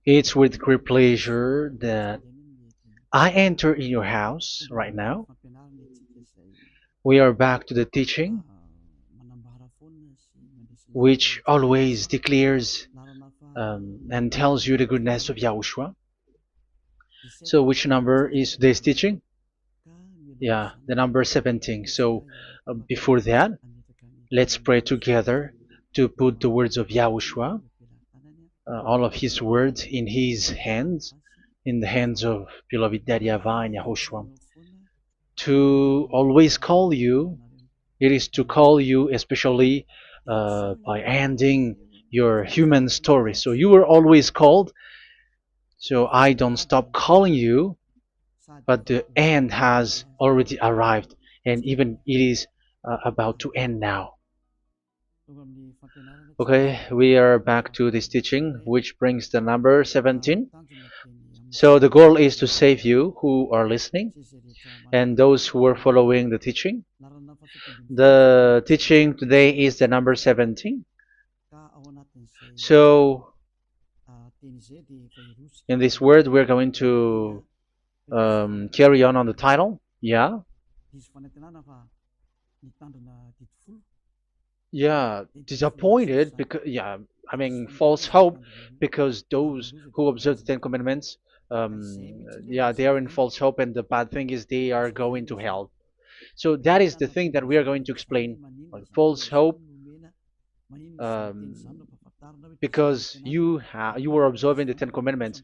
It's with great pleasure that I enter in your house right now. We are back to the teaching, which always declares and tells you the goodness of Yahushua. So, which number is today's teaching? Yeah, the number 17. So, before that, let's pray together to put the words of Yahushua, all of his words, in his hands, in the hands of beloved Daddy YAHVAH and YAHOSHUAH. To always call you, it is to call you especially by ending your human story. So you were always called, so I don't stop calling you, but the end has already arrived, and even it is about to end now. Okay, we are back to this teaching, which brings the number 17. So the goal is to save you who are listening and those who are following the teaching. The teaching today is the number 17. So in this word, we're going to carry on the title. Yeah. Yeah, disappointed because I mean false hope because those who observe the Ten Commandments, they are in false hope, and the bad thing is they are going to hell. So that is the thing that we are going to explain, like false hope, um, because you were observing the Ten Commandments.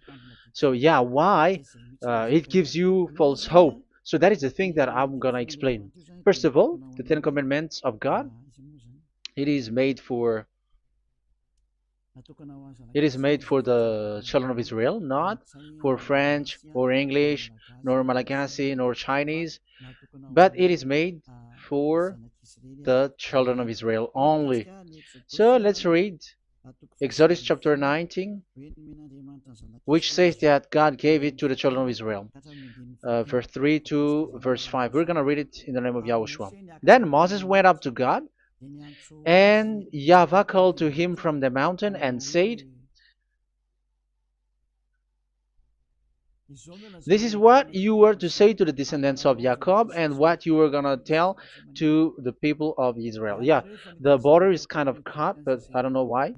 So yeah, why it gives you false hope? So that is the thing that I'm gonna explain. First of all, the Ten Commandments of God, it is made for the children of Israel, not for French or English, nor Malagasy, nor Chinese, but it is made for the children of Israel only. So let's read Exodus chapter 19, which says that God gave it to the children of Israel. Verse 3 to verse 5. We're going to read it in the name of Yahushua. Then Moses went up to God, and YAHVAH called to him from the mountain and said, "This is what you were to say to the descendants of Jacob and what you were going to tell to the people of Israel." Yeah, the border is kind of cut, but I don't know why.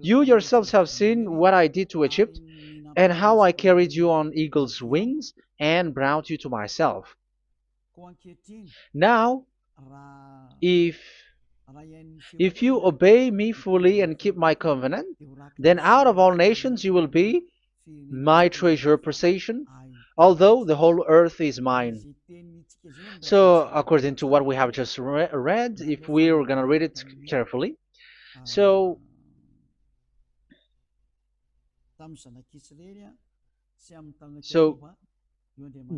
"You yourselves have seen what I did to Egypt and how I carried you on eagle's wings and brought you to myself. Now, if you obey me fully and keep my covenant, then out of all nations you will be my treasure possession, although the whole earth is mine." So, according to what we have just read, if we were going to read it carefully, so so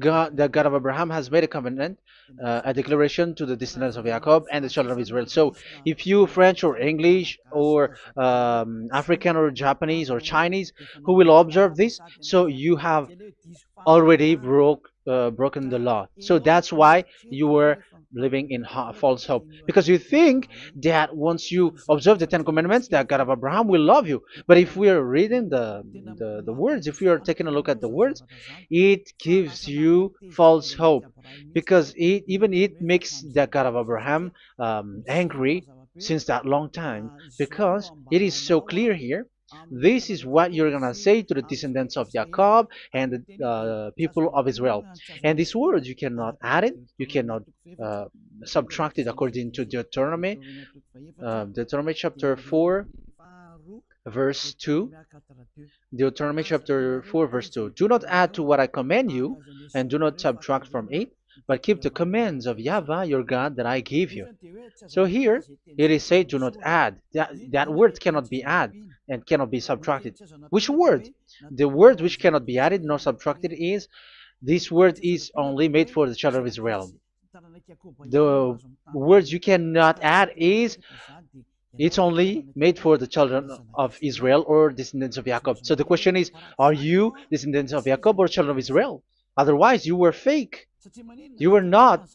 God, the God of Abraham, has made a covenant, a declaration to the descendants of Jacob and the children of Israel. So, if you French or English or African or Japanese or Chinese who will observe this, so you have already broken the law. So that's why you were living in false hope, because you think that once you observe the Ten Commandments, that God of Abraham will love you. But if we are reading the words, if we are taking a look at the words, it gives you false hope, because it makes the God of Abraham angry since that long time, because it is so clear here. This is what you're gonna say to the descendants of Jacob and the people of Israel. And this word, you cannot add it, you cannot uh, subtract it, according to Deuteronomy, Deuteronomy chapter 4, verse 2. Deuteronomy chapter 4, verse 2. "Do not add to what I command you, and do not subtract from it, but keep the commands of YAHVAH your God that I give you." So here it is said, "Do not add." That word cannot be added and cannot be subtracted. Which word? The word which cannot be added nor subtracted is, this word is only made for the children of Israel. The words you cannot add is, it's only made for the children of Israel or descendants of Jacob. So the question is, are you descendants of Jacob or children of Israel? Otherwise, you were fake. You are not,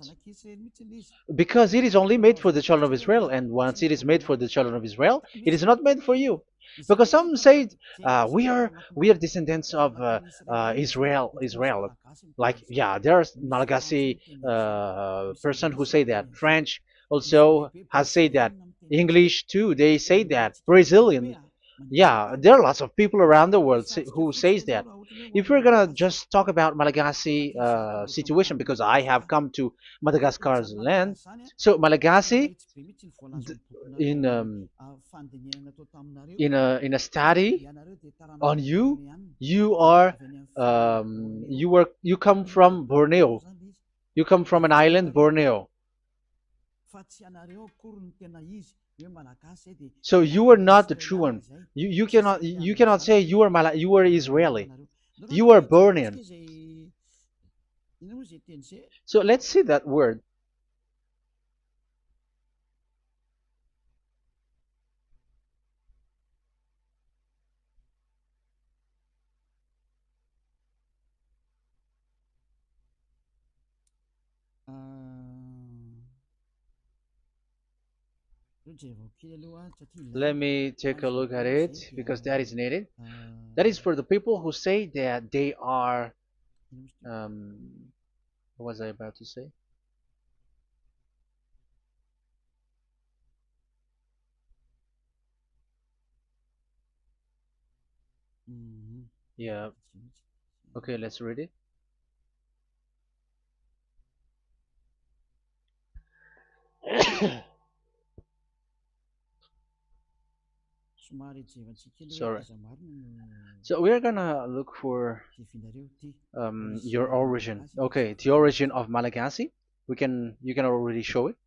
because it is only made for the children of Israel, and once it is made for the children of Israel, it is not made for you. Because some say we are descendants of Israel. Like, yeah, there's Malagasy person who say that. French also has said that. English too, they say that. Brazilian, yeah, there are lots of people around the world who says that. If we're gonna just talk about Malagasy situation, because I have come to Madagascar's land, so Malagasy, in in a study on you, you come from Borneo. You come from an island, Borneo. So you are not the true one. You cannot say you are Israeli. You are Bornean. So let's see that word. Let me take a look at it because that is needed. That is for the people who say that they are. What was I about to say? Yeah. Okay, let's read it. Sorry. So we're gonna look for your origin. Okay, the origin of Malagasy. You can already show it.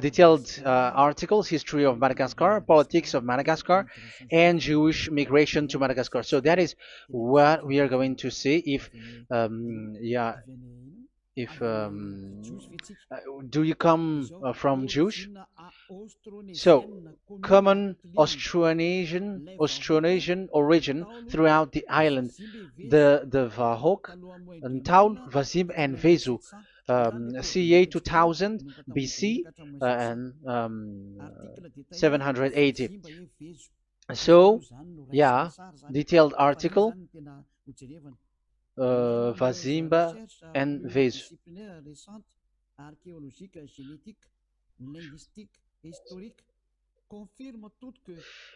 Detailed articles, history of Madagascar, politics of Madagascar, and Jewish migration to Madagascar. So that is what we are going to see. Yeah, if do you come from Jewish? So, common Austronesian origin throughout the island, the Vahok, Ntaul, Vazim, and Vezu, CA 2000 BC and 780. So, yeah, detailed article, Vazimba and Vezu.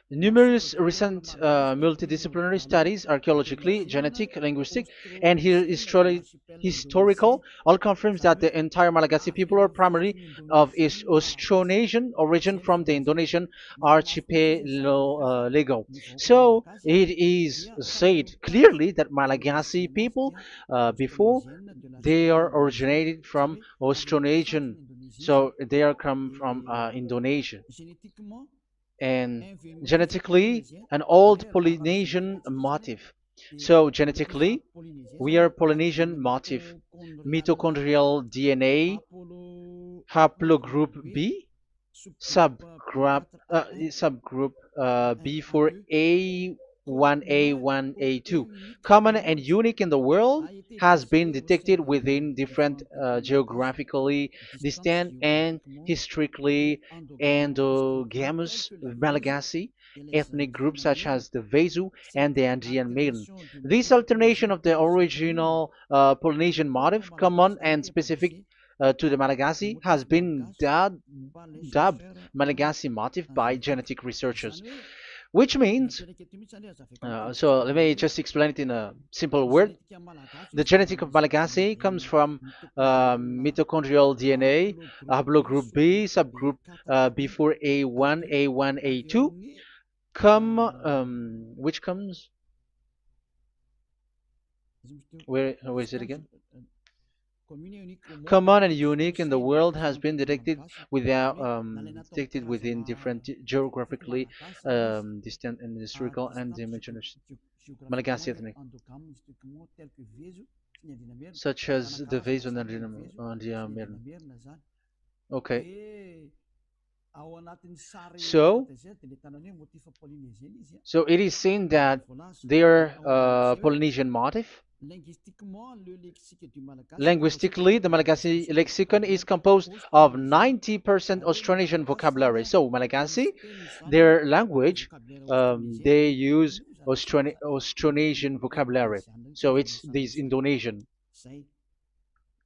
Numerous recent multidisciplinary studies, archaeologically, genetic, linguistic, and historical, all confirms that the entire Malagasy people are primarily of Austronesian origin from the Indonesian archipelago. So it is said clearly that Malagasy people, before, they are originated from Austronesian, so they are come from Indonesia, and genetically an old Polynesian motif. So genetically, we are Polynesian motif, mitochondrial DNA, haplogroup B, subgroup B for A1A1A2, common and unique in the world, has been detected within different geographically distant and historically endogamous Malagasy ethnic groups such as the Vezu and the Andean Maiden. This alternation of the original Polynesian motif, common and specific to the Malagasy, has been dubbed Malagasy motif by genetic researchers, which means, so let me just explain it in a simple word. The genetic of Malagasy comes from mitochondrial DNA, haplogroup B, subgroup B4A1, A1, A2, which comes, where is it again? Common and unique in the world, has been detected within different geographically distant and historical and dimensional Malagasy ethnic, such as the Vezo and the Okay. So, so it is seen that their Polynesian motif. Linguistically, the Malagasy lexicon is composed of 90% Austronesian vocabulary. So, Malagasy, their language, they use Austronesian vocabulary. So, it's this Indonesian.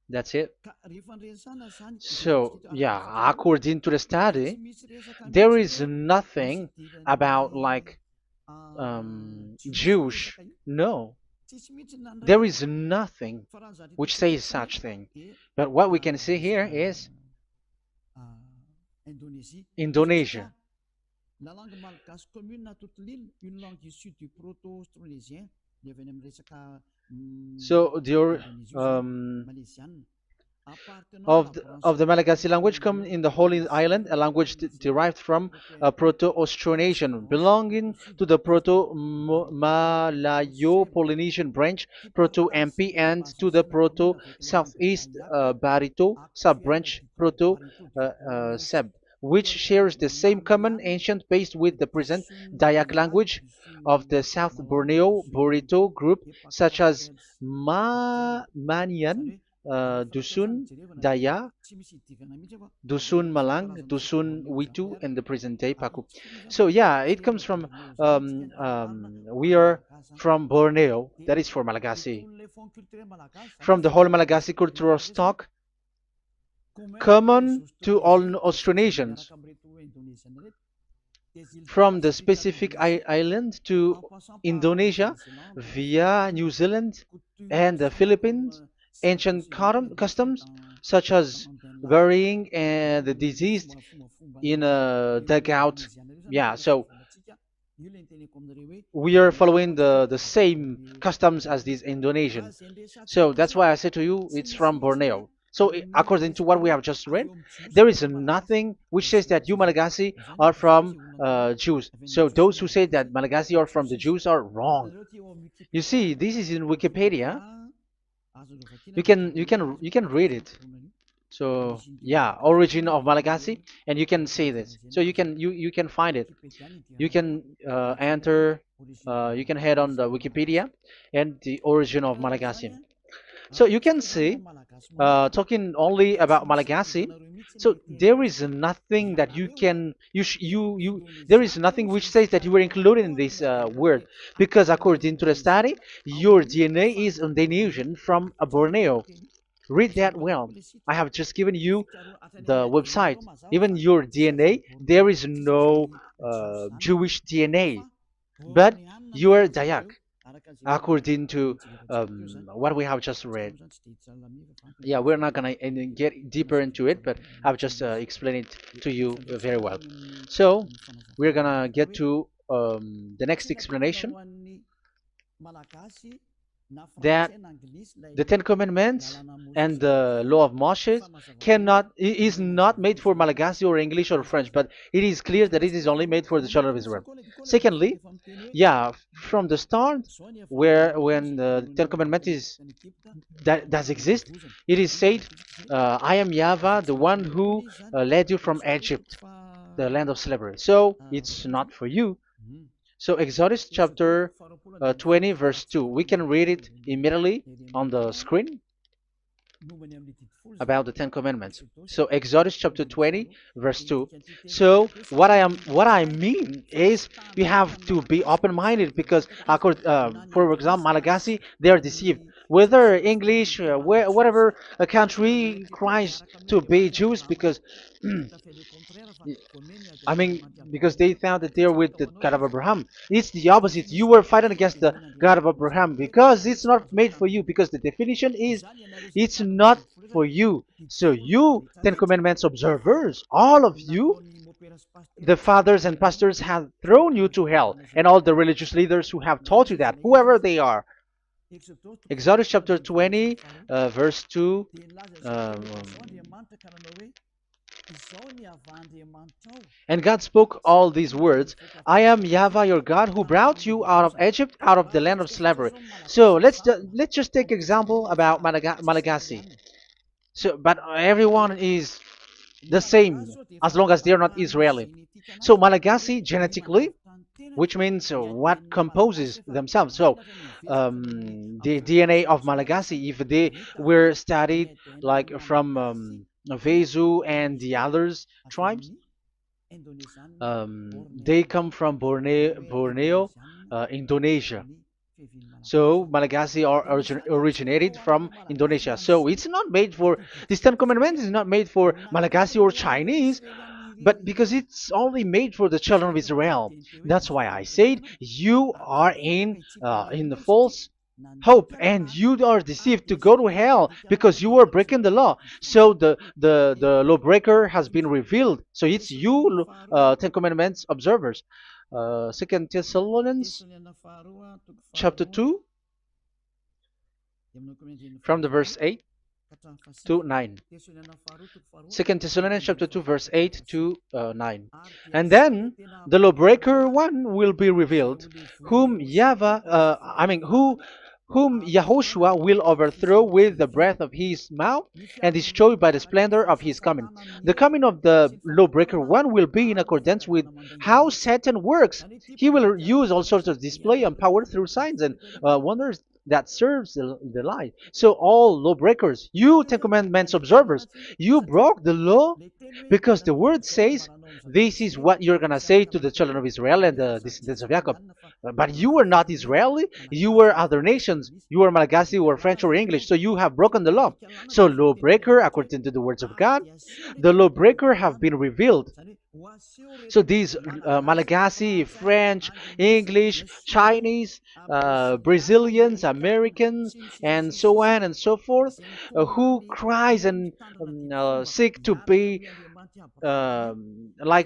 That's it. So, yeah, according to the study, there is nothing about like Jewish. No, there is nothing which says such thing. But what we can see here is Indonesia. So the Malagasy language come in the Holy Island, a language derived from Proto-Austronesian, belonging to the Proto-Malayo-Polynesian branch, Proto-MP, and to the Proto-Southeast Barito sub-branch, Proto-Seb, which shares the same common ancient base with the present Dayak language of the South Borneo Burrito group, such as Manian, Dusun, Daya, Dusun Malang, Dusun Witu, and the present day Paku. So yeah, it comes from we are from Borneo. That is for Malagasy. From the whole Malagasy cultural stock, common to all Austronesians, from the specific island to Indonesia via New Zealand and the Philippines, ancient customs such as burying the deceased in a dugout. Yeah, so we are following the same customs as these Indonesian. So that's why I said to you it's from Borneo. So according to what we have just read, there is nothing which says that you Malagasy are from Jews. So those who say that Malagasy are from the Jews are wrong. You see, this is in Wikipedia. You can read it. So yeah, origin of Malagasy, and you can see this. So you can find it. You can enter. You can head on the Wikipedia and the origin of Malagasy. So you can see, talking only about Malagasy. So there is nothing that you can you there is nothing which says that you were included in this word, because according to the study, your DNA is Indonesian from Borneo. Read that well. I have just given you the website. Even your DNA, there is no Jewish DNA, but you are Dayak, according to what we have just read. Yeah, we're not gonna get deeper into it, but I've just explained it to you very well. So we're gonna get to the next explanation, that the Ten Commandments and the Law of Moshe is not made for Malagasy or English or French, but it is clear that it is only made for the children of Israel. Secondly, yeah, from the start, where when the Ten Commandments that does exist, it is said, "I am YAHVAH, the one who led you from Egypt, the land of slavery." So it's not for you. So Exodus chapter 20 verse 2. We can read it immediately on the screen about the Ten Commandments. So Exodus chapter 20 verse 2. So what I mean is, you have to be open-minded, because for example, Malagasy, they are deceived. Whether English, whatever a country tries to be Jews, because I mean, because they found that they're with the God of Abraham. It's the opposite. You were fighting against the God of Abraham, because it's not made for you. Because the definition is, it's not for you. So you, Ten Commandments observers, all of you, the fathers and pastors have thrown you to hell, and all the religious leaders who have taught you that, whoever they are. Exodus chapter 20, verse 2. And God spoke all these words: "I am YAHVAH your God, who brought you out of Egypt, out of the land of slavery." So let's just take example about Malagasy. So, but everyone is the same as long as they are not Israeli. So Malagasy genetically, which means what composes themselves. So the DNA of Malagasy, if they were studied like from Vezu and the others tribes, they come from Borneo, Indonesia. So Malagasy are originated from Indonesia. So it's not made for this Ten Commandments is not made for Malagasy or Chinese, but because it's only made for the children of Israel. That's why I said you are in the false hope and you are deceived to go to hell because you are breaking the law. So the lawbreaker has been revealed. So it's you, Ten Commandments observers. Second Thessalonians chapter 2 from the verse 8 to 9. Second Thessalonians chapter 2 verse 8 to 9. And then the lawbreaker one will be revealed, whom whom Yahushua will overthrow with the breath of his mouth and destroy by the splendor of his coming. The coming of the lawbreaker one will be in accordance with how Satan works. He will use all sorts of display and power through signs and wonders that serves the lie. So all lawbreakers, you Ten Commandments observers, you broke the law because the word says this is what you're gonna say to the children of Israel and the descendants of Jacob. But you were not Israeli, you were other nations, you were Malagasy or French or English, so you have broken the law. So lawbreaker, according to the words of God, the lawbreaker have been revealed. So these Malagasy, French, English, Chinese, Brazilians, Americans, and so on and so forth, who cries and seek to be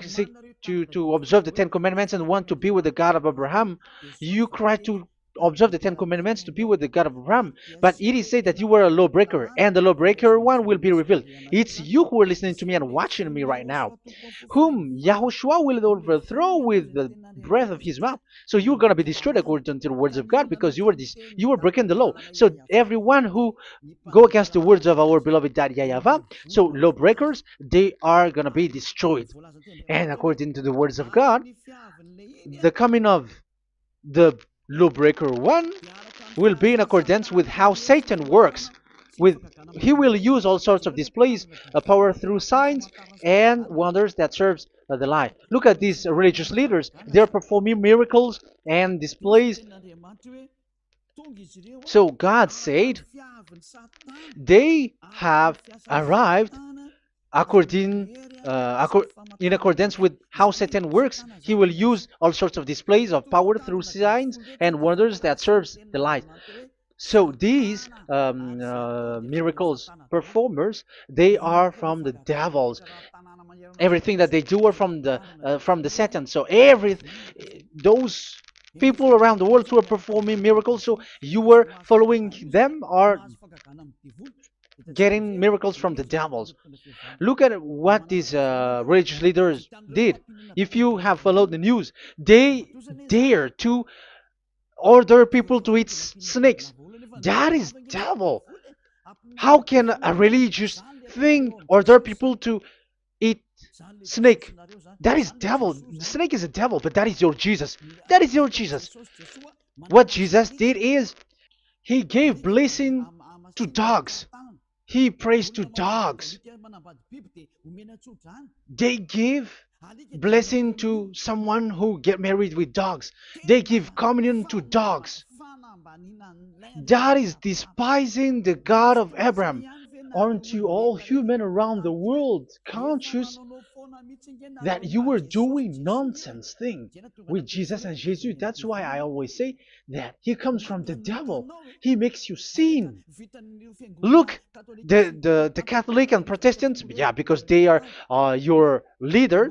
seek to observe the Ten Commandments and want to be with the God of Abraham. You cry to observe the Ten Commandments to be with the God of Abraham, but it is said that you were a lawbreaker, and the lawbreaker one will be revealed. It's you who are listening to me and watching me right now, whom Yahushua will overthrow with the breath of his mouth. So you're going to be destroyed according to the words of God because you were breaking the law. So everyone who go against the words of our beloved Dad YAHVAH, so lawbreakers, they are going to be destroyed. And according to the words of God, the coming of the lawbreaker one will be in accordance with how Satan works. He will use all sorts of displays, power through signs and wonders that serves the lie. Look at these religious leaders; they're performing miracles and displays. So God said they have arrived in accordance with how Satan works. He will use all sorts of displays of power through signs and wonders that serves the light. So these miracles performers, they are from the devils. Everything that they do are from the Satan. So those people around the world who are performing miracles, so you were following them, are getting miracles from the devils. Look at what these religious leaders did. If you have followed the news, they dare to order people to eat snakes. That is devil. How can a religious thing order people to eat snake? That is devil. The snake is a devil, but that is your Jesus. That is your Jesus. What Jesus did is he gave blessing to dogs. He prays to dogs. They give blessing to someone who get married with dogs. They give communion to dogs. That is despising the God of Abraham. Aren't you all human around the world conscious that you were doing nonsense thing with Jesus and Jesus? That's why I always say that he comes from the devil. He makes you sin. Look, the Catholic and Protestants, yeah, because they are your leader.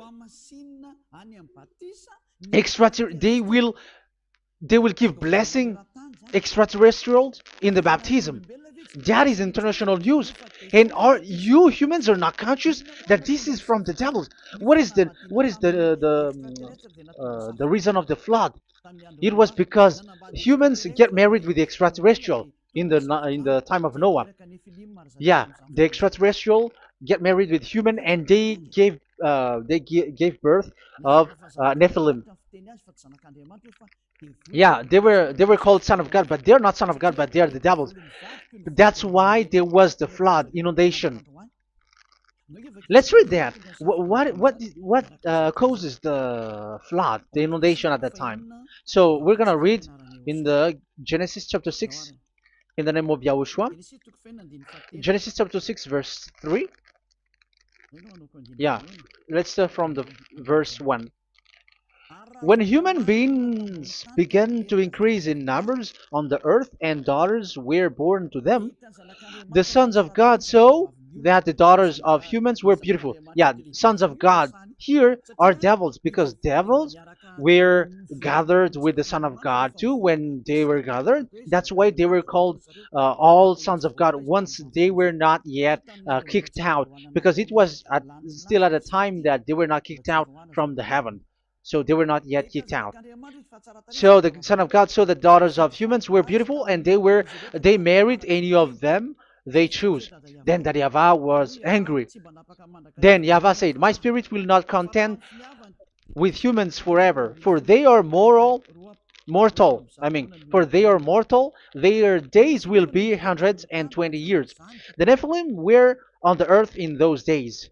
They will give blessing extraterrestrials in the baptism. That is international news, and you humans are not conscious that this is from the devil. What is the reason of the flood? It was because humans get married with the extraterrestrial in the time of Noah. Yeah, the extraterrestrial, get married with human, and they gave birth of Nephilim. Yeah, they were called son of God, but they're not son of God, but they are the devils. That's why there was the flood, inundation. Let's read that. What causes the flood, the inundation at that time? So we're gonna read in the Genesis chapter 6 in the name of Yahushua. Genesis chapter 6 verse 3. Yeah, let's start from the verse 1. When human beings began to increase in numbers on the earth and daughters were born to them, the sons of God saw that the daughters of humans were beautiful. Yeah, sons of God here are devils, because devils were gathered with the Son of God too when they were gathered. That's why they were called all sons of God once they were not yet kicked out, because it was still at a time that they were not kicked out from the heaven. So they were not yet kicked out. So the Son of God saw the daughters of humans were beautiful, and they married any of them they choose. Then that YAHVAH was angry. Then YAHVAH said, "My spirit will not contend with humans forever, for they are mortal. For they are mortal. Their days will be 120 years. The Nephilim were on the earth in those days,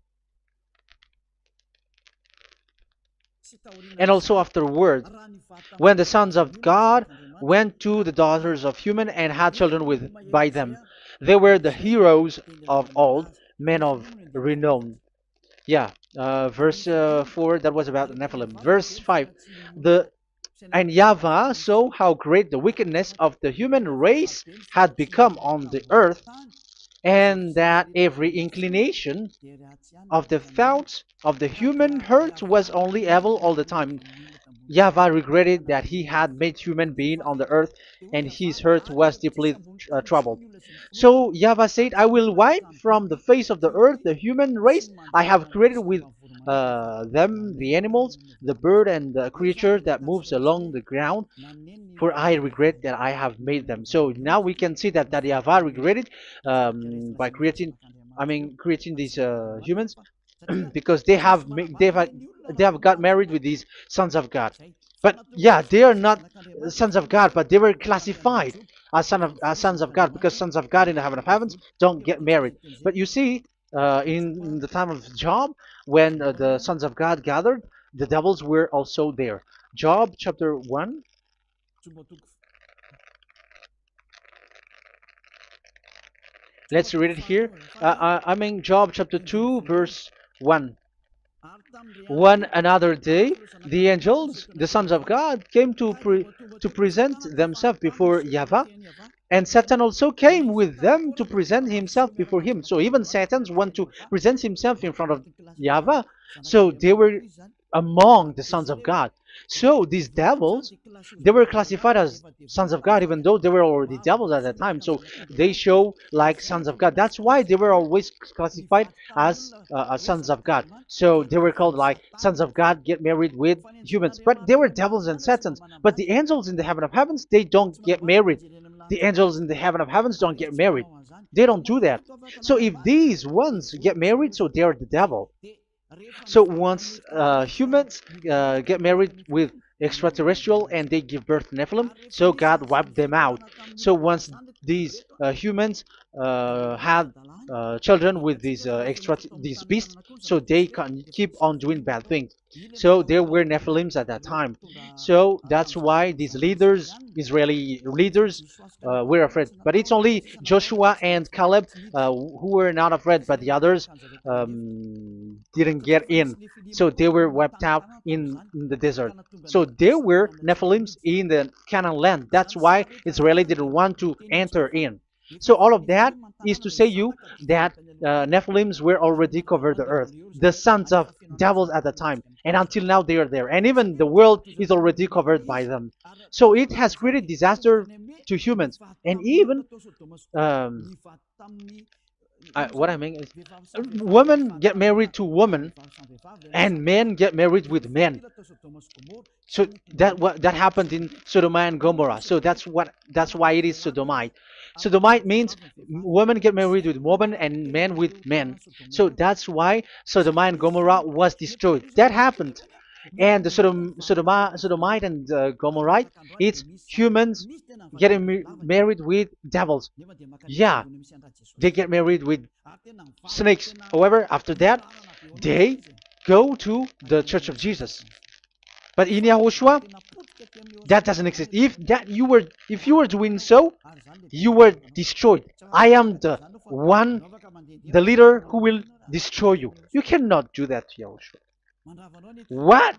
and also afterward, when the sons of God went to the daughters of human and had children with by them. They were the heroes of old, men of renown." Yeah, verse 4, that was about the Nephilim. Verse 5, the and YAHVAH saw how great the wickedness of the human race had become on the earth, and that every inclination of the thoughts of the human heart was only evil all the time. YAHVAH regretted that he had made human being on the earth, and his heart was deeply troubled. So YAHVAH said, "I will wipe from the face of the earth the human race I have created with them, the animals, the bird, and the creature that moves along the ground, for I regret that I have made them." So now we can see that YAHVAH regretted by creating these humans, because they have got married with these sons of God. But yeah, they are not sons of God, but they were classified as sons of God, because sons of God in the heaven of heavens don't get married. But you see, in the time of Job, when the sons of God gathered, the devils were also there. Job chapter 1. Let's read it here. Job chapter 2, verse 1. One another day, the angels, the sons of God, came to present themselves before YAHVAH, and Satan also came with them to present himself before him. So even Satan's want to present himself in front of YAHVAH. So they were among the sons of God. So these devils, they were classified as sons of God, even though they were already devils at that time. So they show like sons of God. That's why they were always classified as sons of God. So they were called like sons of God get married with humans. But they were devils and satans. But the angels in the heaven of heavens, they don't get married. The angels in the heaven of heavens don't get married. They don't do that. So if these ones get married, so they are the devil. So once humans get married with extraterrestrial and they give birth to Nephilim, so God wiped them out. So once these humans had children with these beasts, so they can keep on doing bad things. So there were Nephilims at that time. So that's why these leaders, Israeli leaders, were afraid. But it's only Joshua and Caleb who were not afraid, but the others didn't get in. So they were wiped out in the desert. So there were Nephilims in the Canaan land. That's why Israeli didn't want to enter in. So all of that is to say you that Nephilims were already covered the earth, the sons of devils at the time, and until now they are there, and even the world is already covered by them. So it has created disaster to humans, and even um, what I mean is, women get married to women, and men get married with men. So that happened in Sodom and Gomorrah. So that's why it is sodomite. Sodomite means women get married with women and men with men. So that's why Sodom and Gomorrah was destroyed. That happened. And the Sodomite and Gomorrite, it's humans getting married with devils. Yeah, they get married with snakes. However, after that, they go to the Church of Jesus. But in Yahushua, that doesn't exist. If you were doing so, you were destroyed. I am the one, the leader who will destroy you. You cannot do that to Yahushua. What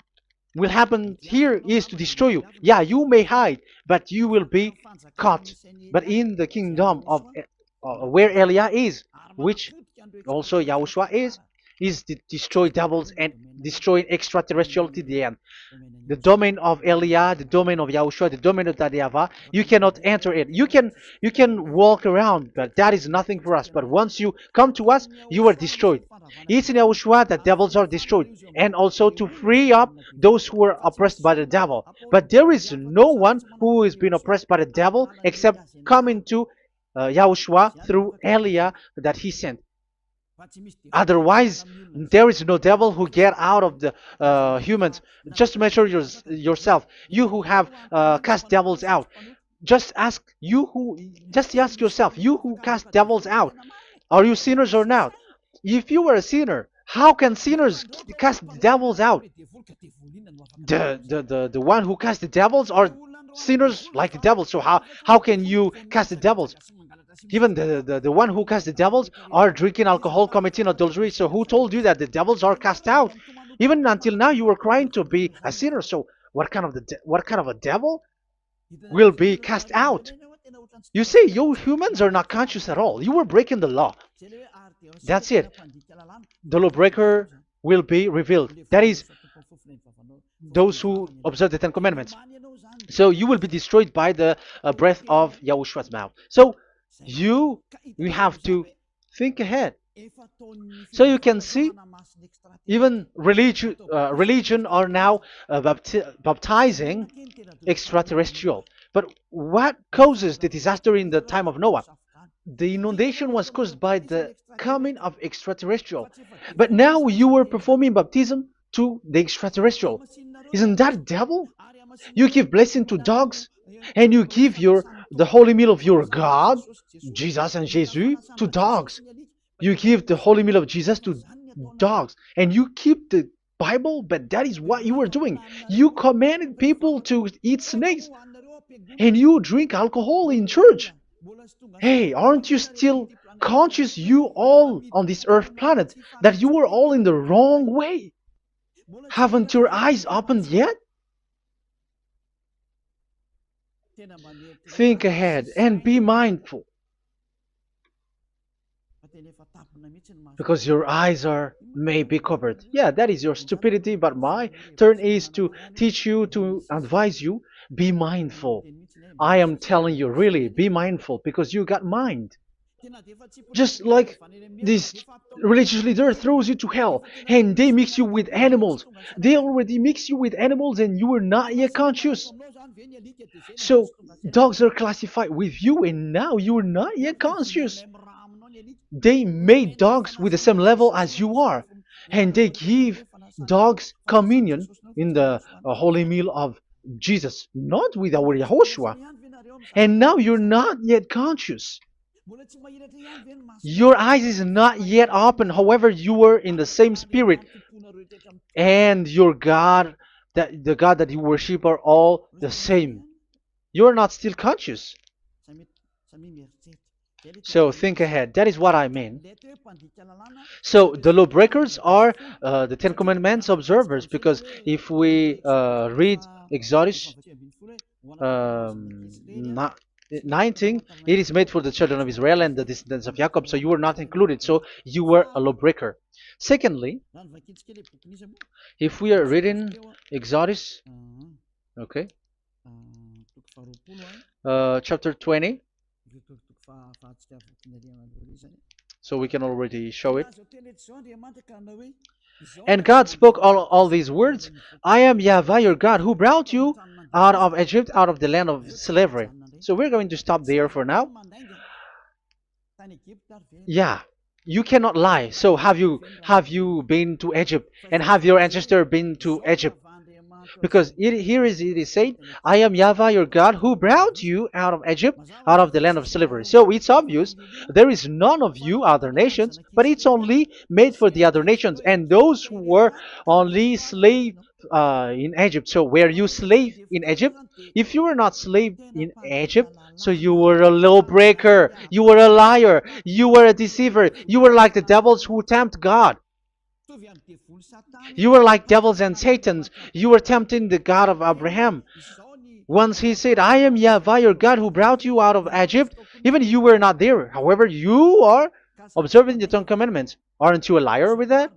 will happen here is to destroy you. Yeah, you may hide, but you will be caught. But in the kingdom of where Elia is, which also Yahushua is to destroy devils and destroy extraterrestriality at the end. The domain of Elia, the domain of Yahushua, the domain of YAHVAH, you cannot enter it. You can walk around, but that is nothing for us. But once you come to us, you are destroyed. It's in Yahushua that devils are destroyed, and also to free up those who are oppressed by the devil. But there is no one who is being oppressed by the devil except coming to Yahushua through Elia that he sent. Otherwise, there is no devil who get out of the humans. Just measure yourself. You who have cast devils out. Just ask yourself, you who cast devils out, are you sinners or not? If you were a sinner, how can sinners cast devils out? The one who cast the devils are sinners like the devils. So how can you cast the devils? Even the one who cast the devils are drinking alcohol, committing adultery. So who told you that the devils are cast out? Even until now, you were crying to be a sinner. So what kind of a devil will be cast out? You see, you humans are not conscious at all. You were breaking the law. That's it. The lawbreaker will be revealed. That is, those who observe the Ten Commandments. So you will be destroyed by the breath of Yahushua's mouth. So you have to think ahead. So you can see, even religion are now baptizing extraterrestrial. But what causes the disaster in the time of Noah? The inundation was caused by the coming of extraterrestrial. But now you are performing baptism to the extraterrestrial. Isn't that devil? You give blessing to dogs, and you give the holy meal of your God, Jesus and Jesus, to dogs. You give the holy meal of Jesus to dogs, and you keep the Bible, but that is what you are doing. You commanded people to eat snakes, and you drink alcohol in church. Hey, aren't you still conscious, you all on this earth planet, that you are all in the wrong way? Haven't your eyes opened yet? Think ahead and be mindful, because your eyes are may be covered. Yeah, that is your stupidity, but my turn is to teach you, to advise you. Be mindful. I am telling you, really, be mindful, because you got mind. Just like this religious leader throws you to hell, and they mix you with animals. They already mix you with animals, and you are not yet conscious. So dogs are classified with you, and now you are not yet conscious. They made dogs with the same level as you are, and they give dogs communion in the holy meal of Jesus, not with our Yahushua. And now you're not yet conscious. Your eyes is not yet open. However, you were in the same spirit, and your God, that the God that you worship, are all the same. You are not still conscious. So think ahead. That is what I mean. So the lawbreakers are the Ten Commandments observers, because if we read Exodus 19, it is made for the children of Israel and the descendants of Jacob, so you were not included, so you were a lawbreaker. Secondly, if we are reading Exodus, okay, chapter 20, So we can already show it. And God spoke all these words. I am Yahweh your God who brought you out of Egypt, out of the land of slavery. So we're going to stop there for now. Yeah, you cannot lie. So have you been to Egypt, and have your ancestor been to Egypt? Because it is said, I am Yahweh your God who brought you out of Egypt, out of the land of slavery. So it's obvious there is none of you other nations, but it's only made for the other nations and those who were only slave in Egypt. So were you slave in Egypt? If you were not slave in Egypt, so you were a lawbreaker, you were a liar, you were a deceiver, you were like the devils who tempt God. You were like devils and Satans. You were tempting the God of Abraham. Once he said, I am Yahweh, your God who brought you out of Egypt, even you were not there. However, you are observing the Ten Commandments. Aren't you a liar with that?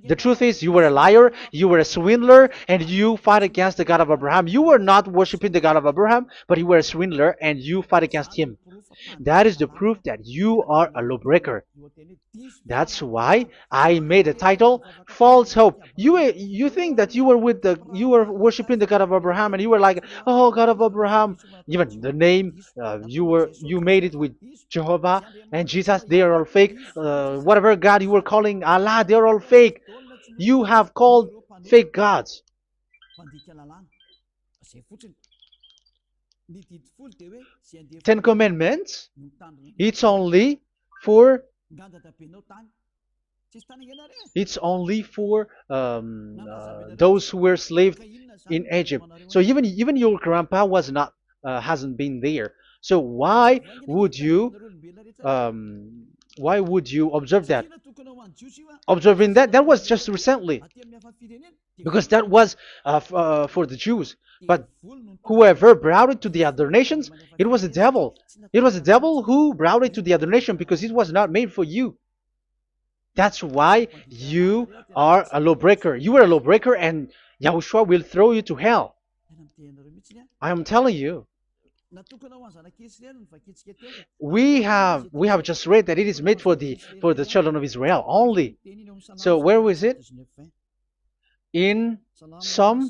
The truth is, you were a liar, you were a swindler, and you fight against the God of Abraham. You were not worshiping the God of Abraham, but you were a swindler and you fight against him. That is the proof that you are a lawbreaker. That's why I made a title, False Hope. You think that you were worshiping the God of Abraham and you were like, oh God of Abraham. Even the name you made it with Jehovah and Jesus, they are all fake. Whatever God you were calling Allah, they are all fake. You have called fake gods. Ten Commandments, it's only for those who were slaves in Egypt. So even your grandpa was not hasn't been there. So why would you observe that? Observing that was just recently, because that was for the Jews. But whoever brought it to the other nations, it was the devil. It was the devil who brought it to the other nation because it was not made for you. That's why you are a lawbreaker. You are a lawbreaker, and Yahushua will throw you to hell. I am telling you. We have just read that it is made for the children of Israel only. So where was it? In Psalm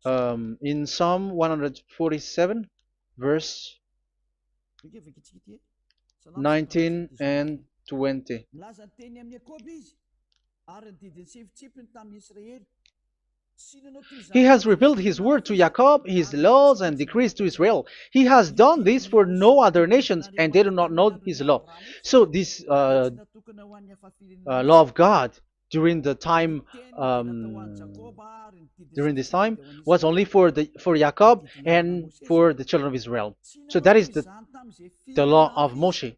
147, verse 19 and 20. He has revealed his word to Jacob, his laws and decrees to Israel. He has done this for no other nations, and they do not know his law. So this law of God during the time during this time was only for Jacob and for the children of Israel. So that is the law of Moshe.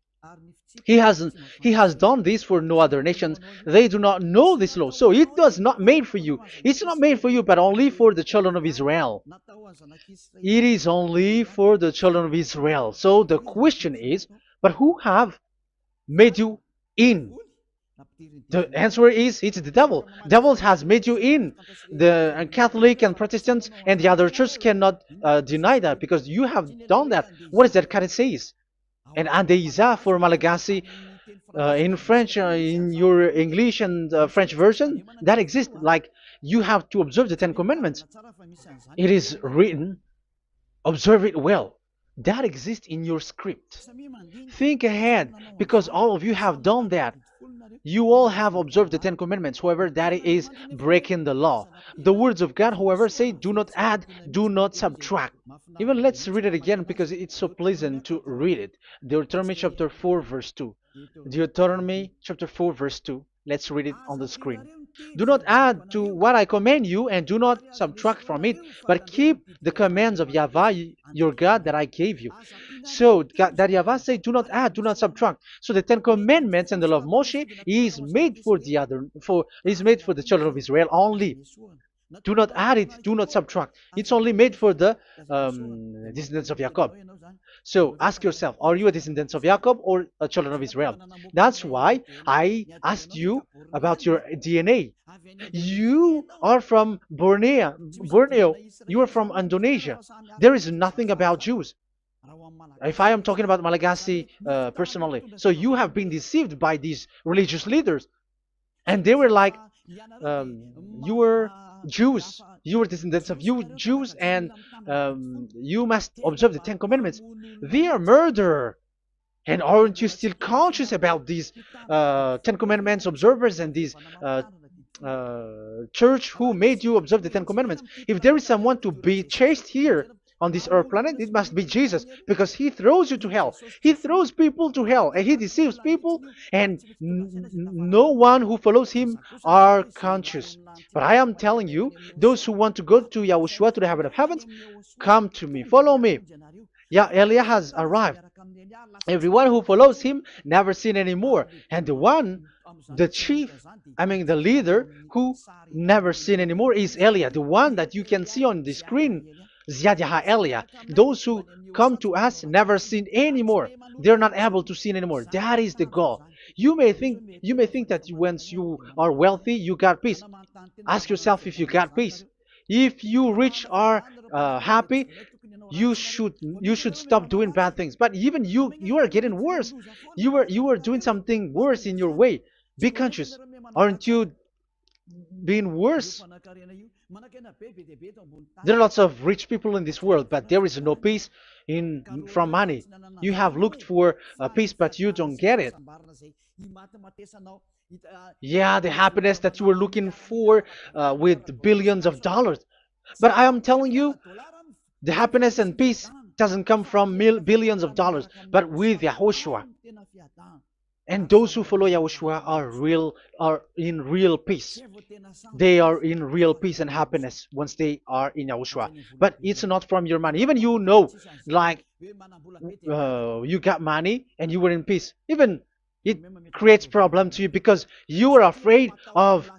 He has done this for no other nations. They do not know this law. So it was not made for you. It's not made for you, but only for the children of Israel. It is only for the children of Israel. So the question is, but who have made you in? The answer is, it's the devil. Devil has made you in. The Catholic and Protestants and the other church cannot deny that, because you have done that. What is that card says? And Andeiza for Malagasy, in French, in your English and French version, that exists. Like, you have to observe the Ten Commandments. It is written, observe it well. That exists in your script. Think ahead, because all of you have done that. You all have observed the Ten Commandments. However, that is breaking the law. The words of God, however, say, do not add, do not subtract. Even let's read it again, because it's so pleasant to read it. Deuteronomy chapter 4, verse 2. Deuteronomy chapter 4, verse 2. Let's read it on the screen. Do not add to what I command you, and do not subtract from it, but keep the commands of Yahweh, your God, that I gave you. So that Yahweh said, do not add, do not subtract. So the Ten Commandments and the law of Moshe is made for the children of Israel only. Do not add it, do not subtract. It's only made for the descendants of Jacob. So ask yourself, are you a descendant of Jacob or a children of Israel? That's why I asked you about your DNA. You are from Borneo. You are from Indonesia. There is nothing about Jews. If I am talking about Malagasy personally, so you have been deceived by these religious leaders, and they were like, you were Jews, you were descendants of you Jews, and you must observe the Ten Commandments. They are murderer. And aren't you still conscious about these Ten Commandments observers and these church who made you observe the Ten Commandments? If there is someone to be chased here on this earth planet, it must be Jesus, because he throws you to hell. He throws people to hell, and he deceives people, and no one who follows him are conscious. But I am telling you, those who want to go to Yahushua, to the heaven of heavens, come to me, follow me. Yeah, Eliah has arrived. Everyone who follows him never sin anymore. And the chief, the leader who never sin anymore is Eliah, the one that you can see on the screen. Ziyadah Eliah. Those who come to us never sin anymore. They're not able to sin anymore. That is the goal. You may think that once you are wealthy, you got peace. Ask yourself if you got peace. If you rich are happy, you should stop doing bad things. But even you are getting worse. You are doing something worse in your way. Be conscious. Aren't you being worse? There are lots of rich people in this world, but there is no peace from money. You have looked for peace, but you don't get it. Yeah, the happiness that you were looking for with billions of dollars. But I am telling you, the happiness and peace doesn't come from billions of dollars, but with Yahushua. And those who follow Yahushua are in real peace. They are in real peace and happiness once they are in Yahushua. But it's not from your money. Even like you got money and you were in peace. Even it creates problem to you because you are afraid of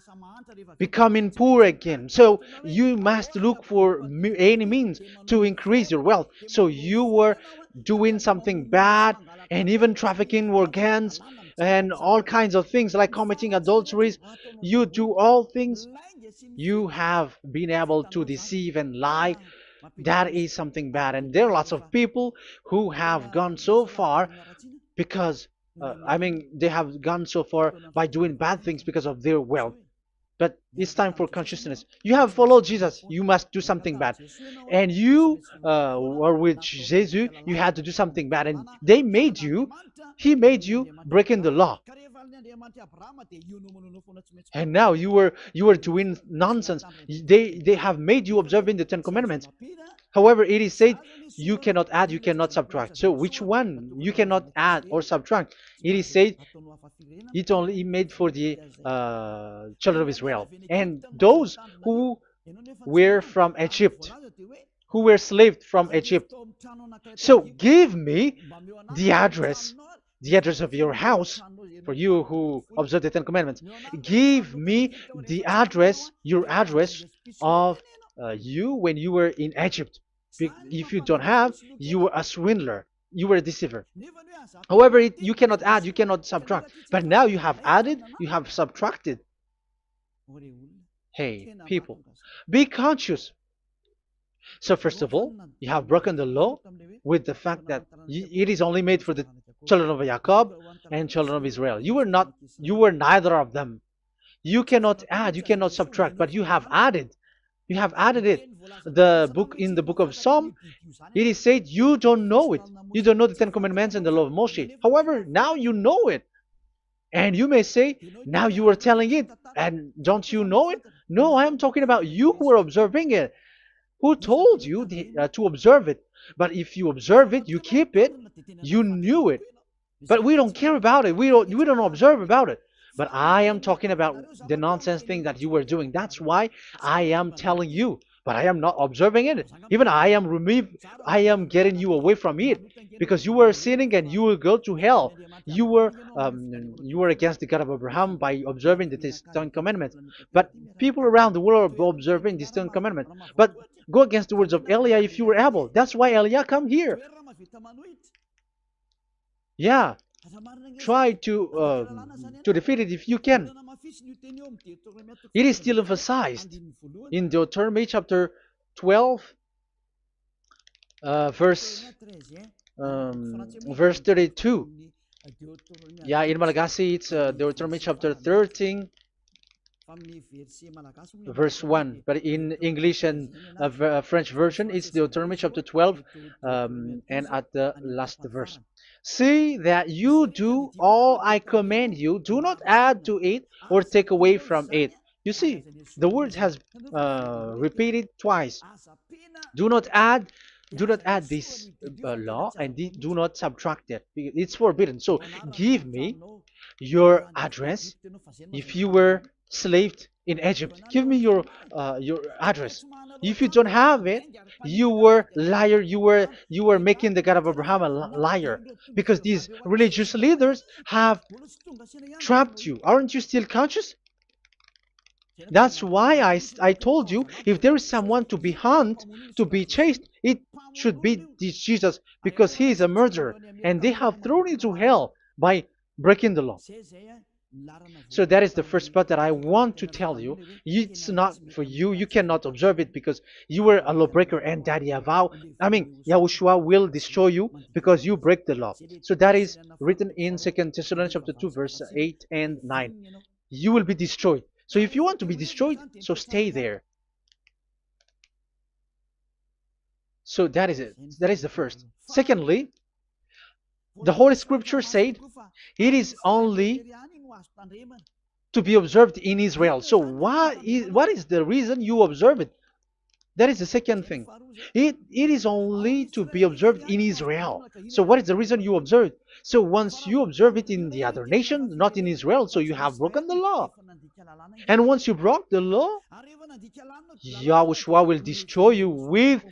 becoming poor again. So you must look for any means to increase your wealth. So you were doing something bad and even trafficking organs and all kinds of things like committing adulteries. You do all things. You have been able to deceive and lie. That is something bad. And there are lots of people who have gone so far because they have gone so far by doing bad things because of their wealth. But it's time for consciousness. You have followed Jesus, you must do something bad. And you were with Jesus, you had to do something bad. And he made you breaking the law. And now you were doing nonsense. They have made you observing the Ten Commandments. However, it is said you cannot add, you cannot subtract. So which one you cannot add or subtract? It is said it only made for the children of Israel and those who were from Egypt, who were slaves from Egypt. So give me the address of your house, for you who observe the Ten Commandments. Give me the address, your address of you when you were in Egypt. If you don't have, you were a swindler, you were a deceiver. However, you cannot add, you cannot subtract. But now you have added, you have subtracted. Hey, people, be conscious. So first of all, you have broken the law with the fact that it is only made for the children of Jacob and children of Israel. You were neither of them. You cannot add, you cannot subtract, but you have added. You have added it. In the book of Psalm, it is said you don't know it. You don't know the Ten Commandments and the law of Moshe. However, now you know it. And you may say, now you are telling it, and don't you know it? No, I am talking about you who are observing it. Who told you to observe it? But if you observe it, you keep it, you knew it. But we don't care about it. We don't observe about it. But I am talking about the nonsense thing that you were doing. That's why I am telling you. But I am not observing it. Even I am getting you away from it. Because you were sinning and you will go to hell. You were against the God of Abraham by observing the Ten Commandments. But people around the world are observing the Ten Commandments. But go against the words of Eliah if you were able. That's why Eliah come here. Yeah. Try to defeat it if you can. It is still emphasized in Deuteronomy chapter 12. Verse verse 32. Yeah, in Malagasy it's Deuteronomy chapter 13 verse 1, but in English and French version it's Deuteronomy chapter 12, and at the last verse. See that you do all I command you, do not add to it or take away from it. You see, the word has repeated twice. Do not add, do not add this law, and do not subtract it. It's forbidden. So give me your address. If you were slaved in Egypt, give me your address. If you don't have it, you were liar. You were making the God of Abraham a liar, because these religious leaders have trapped you. Aren't you still conscious? That's why I told you, if there is someone to be hunted, to be chased, it should be this Jesus, because he is a murderer and they have thrown into hell by breaking the law. So that is the first part that I want to tell you. It's not for you. You cannot observe it because you were a lawbreaker, and that Yahushua will destroy you because you break the law. So that is written in 2 Thessalonians chapter 2, verse 8 and 9. You will be destroyed. So if you want to be destroyed, so stay there. So that is it. That is the first. Secondly, the Holy Scripture said it is only to be observed in Israel. So what is the reason you observe it? That is the second thing. It is only to be observed in Israel. So what is the reason you observe it? So once you observe it in the other nation, not in Israel, so you have broken the law. And once you broke the law, Yahushua will destroy you with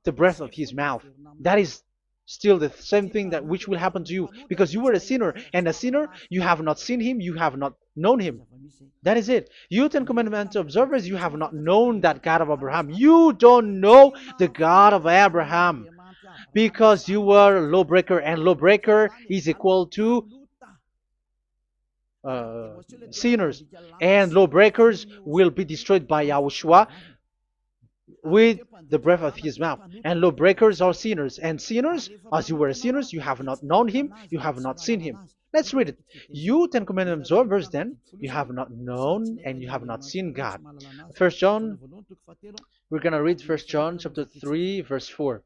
the breath of his mouth. That is still the same thing that which will happen to you, because you were a sinner, and a sinner, you have not seen him, you have not known him. That is it. You Ten Commandments observers, you have not known that God of Abraham. You don't know the God of Abraham because you were a lawbreaker, and lawbreaker is equal to sinners, and lawbreakers will be destroyed by Yahushua with the breath of his mouth. And lawbreakers are sinners, and sinners, as you were sinners, you have not known him, you have not seen him. Let's read it. You Ten Commandments observers, then, you have not known and you have not seen God. First John, we're going to read First John chapter 3, verse 4.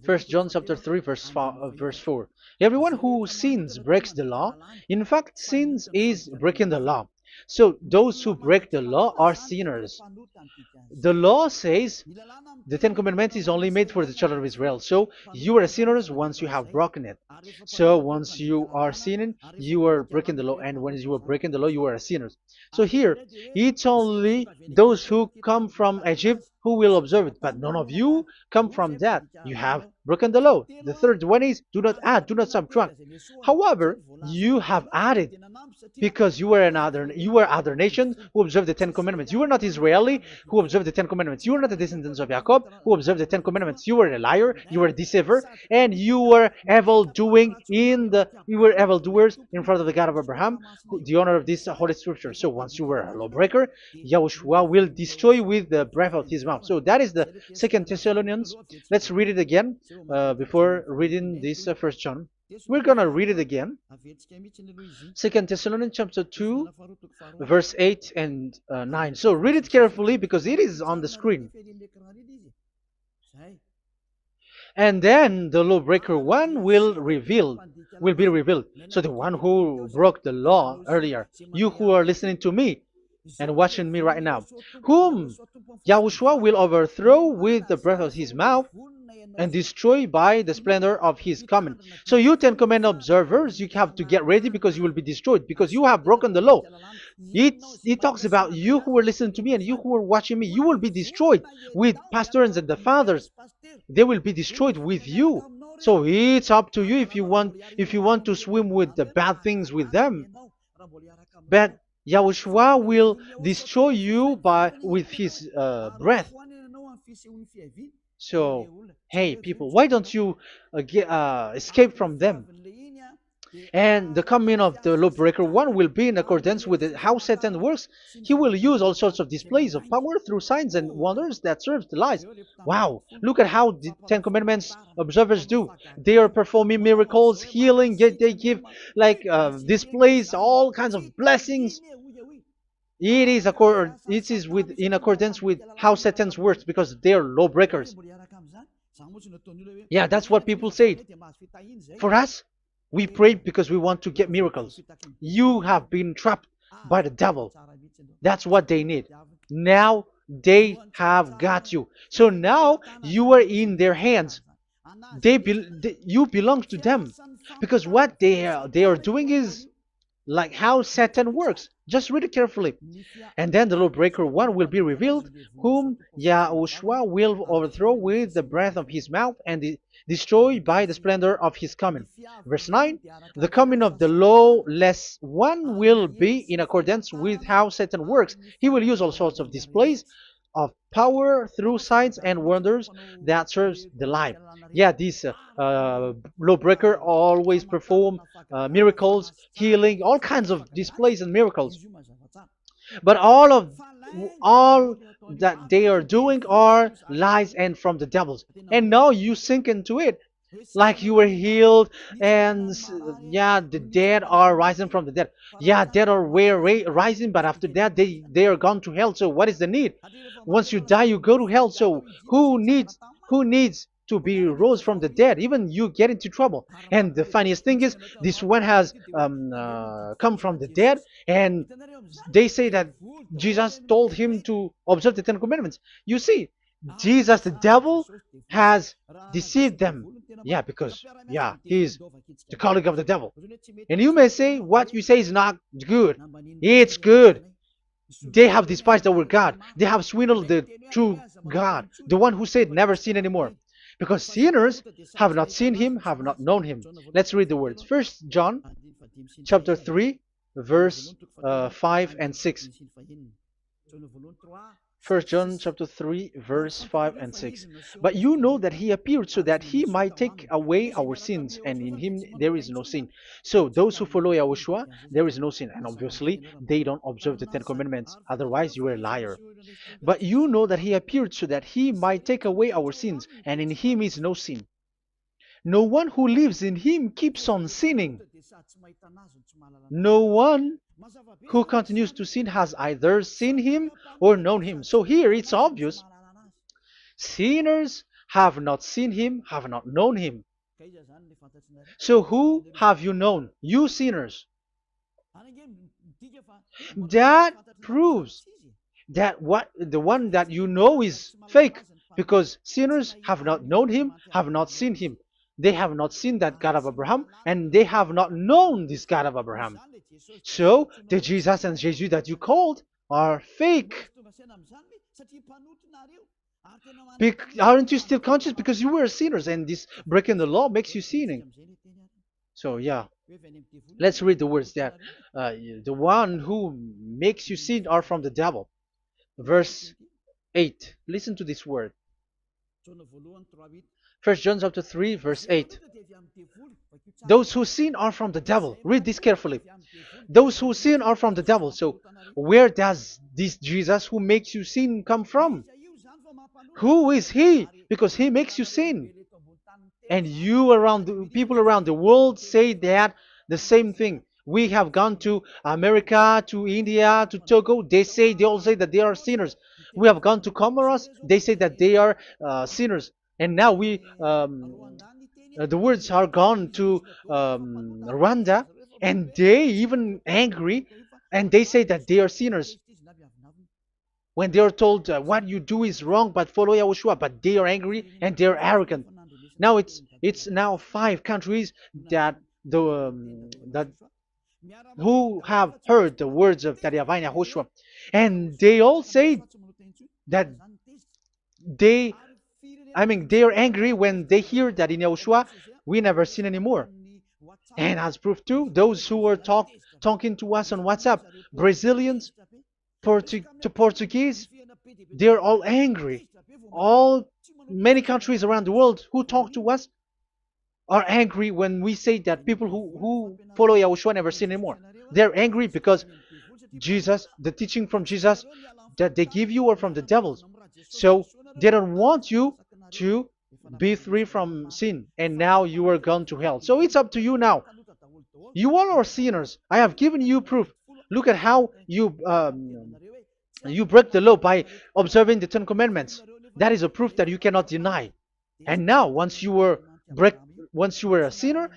First John chapter 3, verse 4. Everyone who sins breaks the law. In fact, sins is breaking the law. So those who break the law are sinners. The law says the Ten Commandments is only made for the children of Israel. So you are sinners once you have broken it. So once you are sinning, you are breaking the law. And when you are breaking the law, you are a sinner. So here, it's only those who come from Egypt who will observe it. But none of you come from that. You have broken the law. The third one is do not add, do not subtract. However, you have added, because you were other nations who observed the Ten Commandments. You were not Israeli who observed the Ten Commandments. You were not the descendants of Jacob who observed the Ten Commandments. You were a liar, you were a deceiver, and you were evil-doers in front of the God of Abraham, the honor of this Holy Scripture. So once you were a lawbreaker, Yahushua will destroy you with the breath of his mouth. So that is the Second Thessalonians. Let's read it again before reading this First John. We're going to read it again. 2 Thessalonians chapter 2, verse 8 and 9. So read it carefully because it is on the screen. And then the lawbreaker one will be revealed. So the one who broke the law earlier, you who are listening to me and watching me right now, whom Yahushua will overthrow with the breath of his mouth and destroy by the splendor of his coming. So you Ten Commandment observers, you have to get ready because you will be destroyed, because you have broken the law. It talks about you who are listening to me and you who are watching me. You will be destroyed with pastors and the fathers. They will be destroyed with you. So it's up to you if you want to swim with the bad things with them. But Yahushua will destroy you with his breath. So, hey people, why don't you escape from them? And the coming of the lawbreaker one will be in accordance with how Satan works. He will use all sorts of displays of power through signs and wonders that serves the lies. Wow, look at how the Ten Commandments observers do. They are performing miracles, healing, yet they give like displays, all kinds of blessings. It is in accordance with how Satan works because they are lawbreakers. Yeah, that's what people say. For us, we pray because we want to get miracles. You have been trapped by the devil. That's what they need. Now they have got you. So now you are in their hands. You belong to them because what they are doing is like how Satan works. Just read it carefully. And then the lawbreaker one will be revealed, whom YAHOSHUAH will overthrow with the breath of his mouth and destroy by the splendor of his coming. Verse 9, the coming of the lawless one will be in accordance with how Satan works. He will use all sorts of displays of power through signs and wonders that serves the lie. Yeah, these lawbreaker always perform miracles, healing, all kinds of displays and miracles. But all that they are doing are lies and from the devils. And now you sink into it like you were healed and yeah, the dead are rising from the dead. Yeah, dead are rising, but after that they are gone to hell. So what is the need? Once you die you go to hell. So who needs to be rose from the dead? Even you get into trouble. And the funniest thing is this one has come from the dead, and they say that Jesus told him to observe the Ten Commandments. You see, Jesus, the devil, has deceived them. Yeah, because, yeah, he's the colleague of the devil. And you may say, what you say is not good. It's good. They have despised our God. They have swindled the true God, the one who said, never sin anymore. Because sinners have not seen him, have not known him. Let's read the words. First John chapter 3, verse 5 and 6. 1 John chapter 3, verse 5 and 6. But you know that he appeared so that he might take away our sins, and in him there is no sin. So those who follow YAHOSHUAH, there is no sin. And obviously, they don't observe the Ten Commandments. Otherwise, you are a liar. But you know that he appeared so that he might take away our sins, and in him is no sin. No one who lives in him keeps on sinning. No one who continues to sin has either seen him or known him. So here it's obvious. Sinners have not seen him, have not known him. So who have you known? You sinners. That proves that the one that you know is fake, because sinners have not known him, have not seen him. They have not seen that God of Abraham, and they have not known this God of Abraham. So the Jesus and Jesus that you called are fake. Aren't you still conscious? Because you were sinners, and this breaking the law makes you sinning. So yeah, let's read the words that the one who makes you sin are from the devil. Verse 8. Listen to this word. 1 John chapter 3, verse 8. Those who sin are from the devil. Read this carefully. Those who sin are from the devil. So where does this Jesus who makes you sin come from? Who is he? Because he makes you sin. And people around the world say that the same thing. We have gone to America, to India, to Togo. They all say that they are sinners. We have gone to Comoros. They say that they are sinners. And now the words are gone to Rwanda, and they even angry, and they say that they are sinners. When they are told what you do is wrong, but follow YAHOSHUAH, but they are angry and they are arrogant. Now it's now 5 countries that who have heard the words of YAHVAH and YAHOSHUAH, and they all say that they are angry when they hear that in YAHOSHUAH we never sin anymore. And as proof too, those who are talking to us on WhatsApp, Brazilians, Portuguese, they're all angry. Many countries around the world who talk to us are angry when we say that people who follow Yahushua never sin anymore. They're angry because Jesus, the teaching from Jesus that they give you are from the devils. So they don't want you to be free from sin, and now you are gone to hell. So it's up to you now. You all are sinners. I have given you proof. Look at how you break the law by observing the Ten Commandments. That is a proof that you cannot deny. And now, break, once you were a sinner,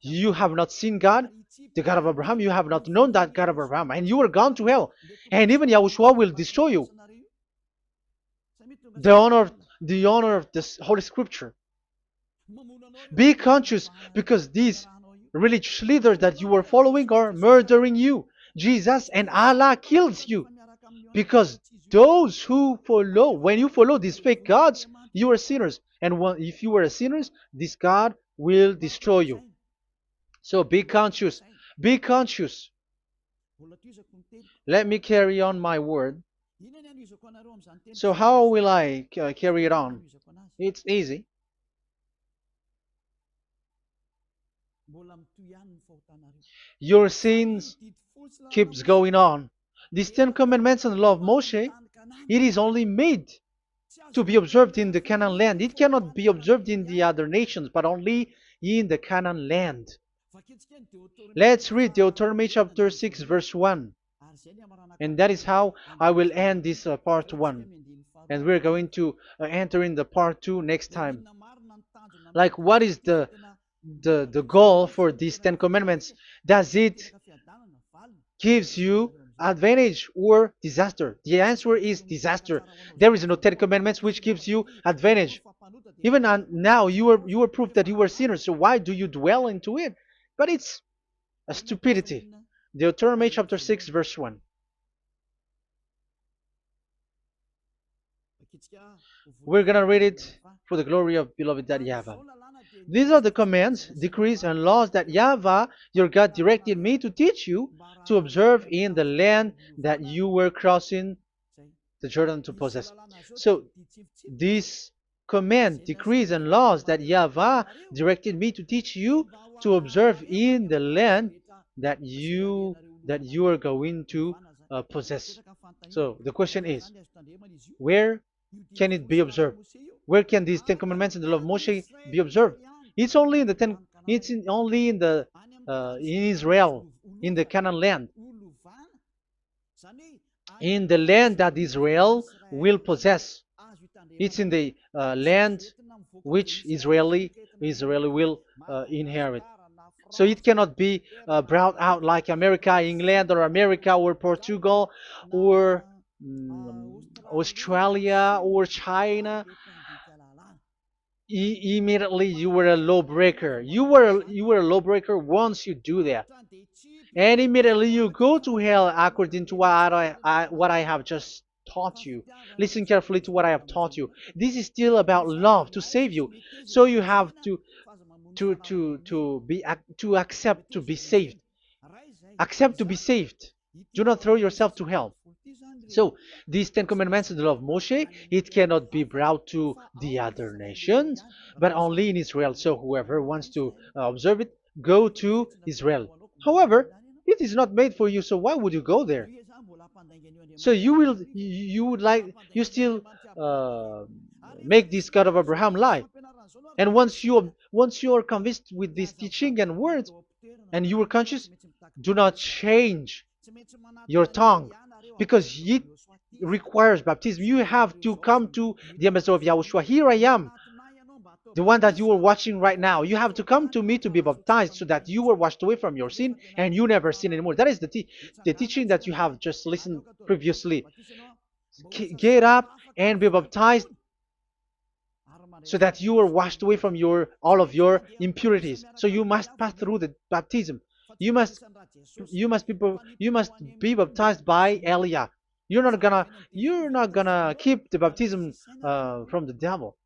you have not seen God, the God of Abraham. You have not known that God of Abraham, and you are gone to hell. And even Yahushua will destroy you. The honor, the honor of this Holy Scripture. Be conscious because these religious leaders that you are following are murdering you. Jesus and Allah kills you because those who follow, when you follow these fake gods, you are sinners. And if you are a sinner, this God will destroy you. So be conscious. Be conscious. Let me carry on my word. So how will I carry it on? It's easy. Your sins keeps going on. These Ten Commandments and the law of Moshe, it is only made to be observed in the Canaan land. It cannot be observed in the other nations, but only in the Canaan land. Let's read Deuteronomy chapter 6, verse 1. And that is how I will end this part 1. And we're going to enter in the part 2 next time. Like, what is the goal for these Ten Commandments? Does it gives you advantage or disaster? The answer is disaster. There is no Ten Commandments which gives you advantage. Even now, you are proof that you are sinners. So why do you dwell into it? But it's a stupidity. Deuteronomy chapter 6, verse 1. We're going to read it for the glory of beloved Daddy Yahvah. These are the commands, decrees, and laws that Yahvah, your God, directed me to teach you to observe in the land that you were crossing the Jordan to possess. So, these command, decrees, and laws that Yahvah directed me to teach you to observe in the land that you are going to possess. So the question is, where can it be observed? Where can these Ten Commandments and the law of Moshe be observed? It's only in the only in the in Israel, in the Canaan land, in the land that Israel will possess. It's in the land which Israeli will inherit. So it cannot be brought out like America, England, or America, or Portugal, or Australia, or China. Immediately you were a lawbreaker. You were a lawbreaker once you do that, and immediately you go to hell according to what I have just taught you. Listen carefully to what I have taught you. This is still about love to save you. So you have to accept to be saved. Accept to be saved. Do not throw yourself to hell. So these Ten Commandments and the law of Moshe, it cannot be brought to the other nations, but only in Israel. So whoever wants to observe it, go to Israel. However, it is not made for you, so why would you go there? So you still make this God of Abraham lie. And once you are convinced with this teaching and words, and you are conscious, do not change your tongue, because it requires baptism. You have to come to the ambassador of Yahushua. Here I am, the one that you are watching right now. You have to come to me to be baptized so that you were washed away from your sin and you never sin anymore. That is the teaching that you have just listened previously. Get up and be baptized so that you are washed away from all of your impurities. So you must pass through the baptism. You must be baptized by Elia. You're not gonna keep the baptism from the devil.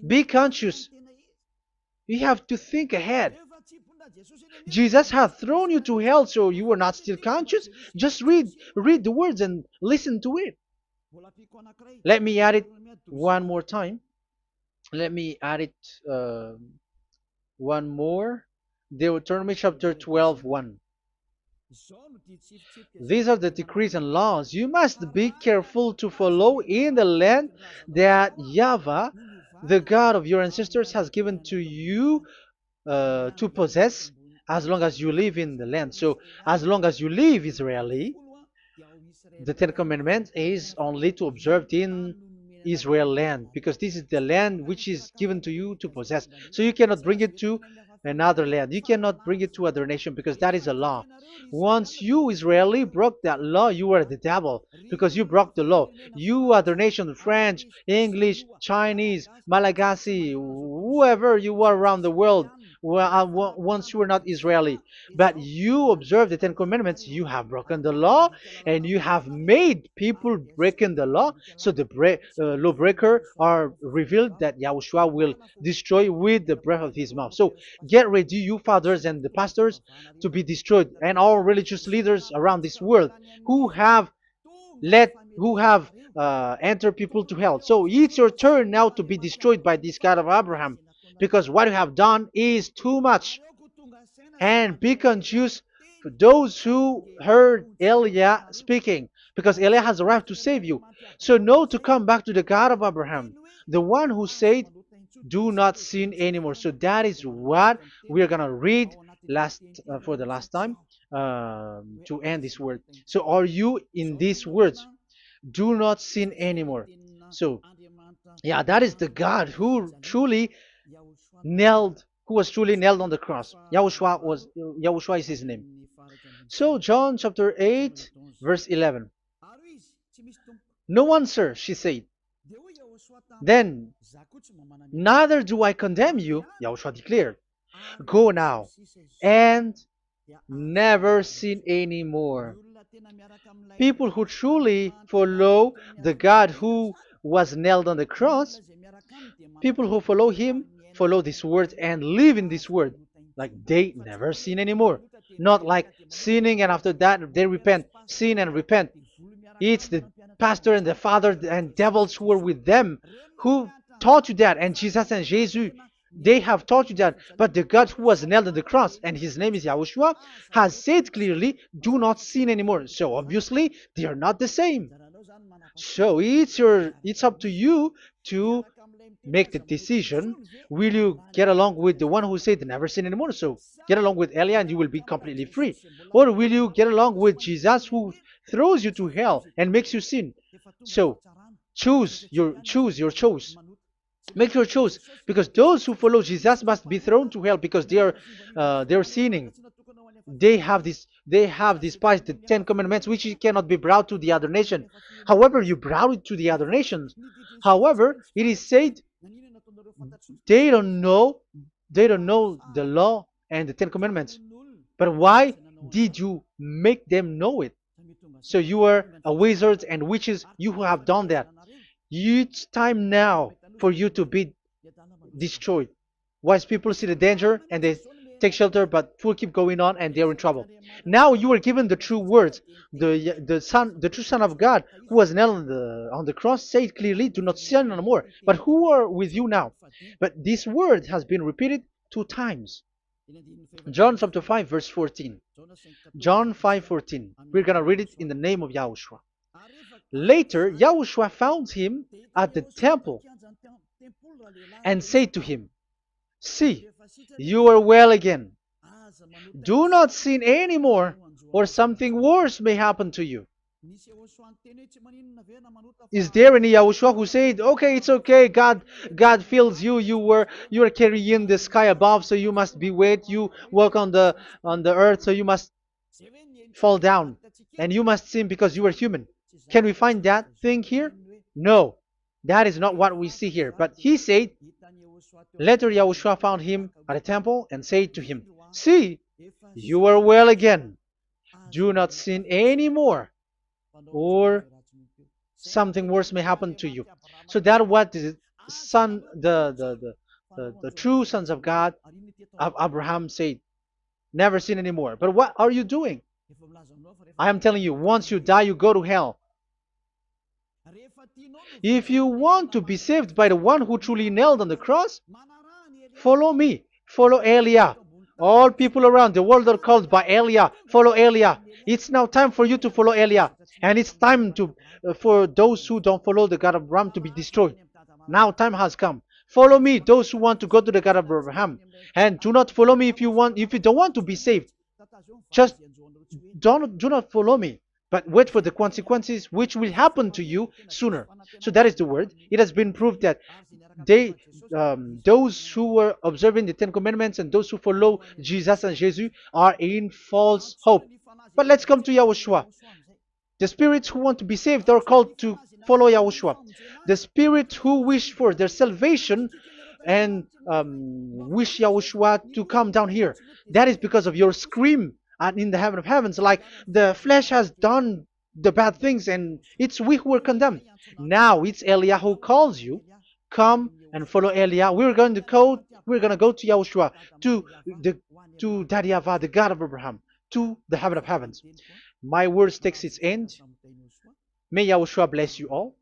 Be conscious. You have to think ahead. Jesus has thrown you to hell, so you are not still conscious. Just read the words and listen to it. Let me add it one more time. Let me add it One more. Deuteronomy chapter 12, 1. These are the decrees and laws you must be careful to follow in the land that YAHVAH, the God of your ancestors, has given to you to possess as long as you live in the land. So, as long as you live Israeli, the Ten Commandments is only to observe in Israel land, because this is the land which is given to you to possess. So you cannot bring it to another land. You cannot bring it to other nation, because that is a law. Once you Israeli broke that law, you were the devil, because you broke the law. You other nation, French, English, Chinese, Malagasy, whoever you are around the world, once you were not Israeli, but you observe the Ten Commandments, you have broken the law, and you have made people breaking the law. So the lawbreaker are revealed that Yahushua will destroy with the breath of his mouth. So get ready, you fathers and the pastors, to be destroyed, and all religious leaders around this world who have entered people to hell. So it's your turn now to be destroyed by this God of Abraham, because what you have done is too much. And be conscious for those who heard Elijah speaking, because Elijah has arrived to save you. So know to come back to the God of Abraham, the one who said, "Do not sin anymore." So that is what we are gonna read last for the last time to end this word. So are you in these words? Do not sin anymore. So yeah, that is the God who was truly nailed on the cross. Yahushua is his name. So John chapter 8 verse 11. No answer, she said. Then, neither do I condemn you, Yahushua declared. Go now and never sin anymore. People who truly follow the God who was nailed on the cross, people who follow him, follow this word and live in this word. Like they never sin anymore. Not like sinning and after that they repent. Sin and repent. It's the pastor and the father and devils who are with them who taught you that. And Jesus and Jesus, they have taught you that. But the God who was nailed on the cross, and his name is Yahushua, has said clearly, do not sin anymore. So obviously, they are not the same. So it's up to you to make the decision. Will you get along with the one who said never sin anymore? So get along with Elia and you will be completely free. Or will you get along with Jesus who throws you to hell and makes you sin? So choose your choice. Make your choice, because those who follow Jesus must be thrown to hell because they're sinning. They have despised the Ten Commandments, which cannot be brought to the other nation. However, you brought it to the other nations. However, it is said they don't know the law and the Ten Commandments. But why did you make them know it? So you are a wizards and witches, you who have done that. It's time now for you to be destroyed. Wise people see the danger and they take shelter, but fool keep going on and they're in trouble. Now you are given the true words. The true Son of God, who was nailed on the cross, said clearly, "Do not sin no more." But who are with you now? But this word has been repeated 2 times. John chapter 5 verse 14. John 5:14. We're gonna read it in the name of Yahushua. Later, Yahushua found him at the temple and said to him, "See, you are well again. Do not sin anymore, or something worse may happen to you." Is there any Yahushua who said, "Okay, it's okay, God feels you, you are carrying the sky above, so you must be weight, you walk on the earth, so you must fall down, and you must sin because you are human"? Can we find that thing here? No, that is not what we see here. But he said, later Yahushua found him at a temple and said to him, "See, you are well again. Do not sin anymore, or something worse may happen to you." So that what the son, the true sons of God of Abraham said, never sin anymore. But what are you doing? I am telling you, once you die, you go to hell. If you want to be saved by the one who truly nailed on the cross, follow me. Follow Elia. All people around the world are called by Elia. Follow Elia. It's now time for you to follow Elia. And it's time to for those who don't follow the God of Abraham to be destroyed. Now time has come. Follow me, those who want to go to the God of Abraham. And do not follow me if you don't want to be saved. Just do not follow me, but wait for the consequences which will happen to you sooner. So that is the word. It has been proved that they those who were observing the Ten Commandments and those who follow Jesus and Jesus are in false hope. But let's come to Yahushua. The spirits who want to be saved are called to follow Yahushua. The spirits who wish for their salvation and wish Yahushua to come down here. That is because of your scream in the heaven of heavens, like the flesh has done the bad things and it's we who are condemned. Now it's Eliah who calls you. Come and follow Eliah. We're going to go to Yahushua, to the to Daddy Yahvah, the God of Abraham, to the heaven of heavens. My words takes its end. May Yahushua bless you all.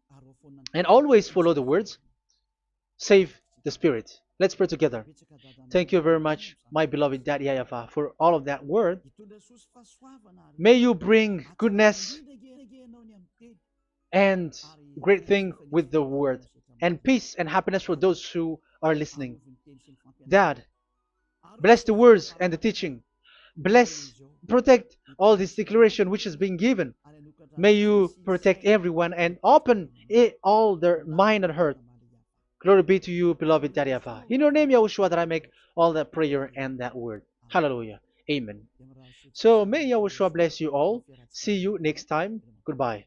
And always follow the words. Save the spirit. Let's pray together. Thank you very much, my beloved Daddy Yahvah, for all of that word. May you bring goodness and great thing with the word, and peace and happiness for those who are listening. Dad, bless the words and the teaching. Bless, protect all this declaration which is being given. May you protect everyone and open all their mind and heart. Glory be to you, beloved Daddy Yahvah. In your name, Yahushua, that I make all that prayer and that word. Hallelujah. Amen. So may Yahushua bless you all. See you next time. Goodbye.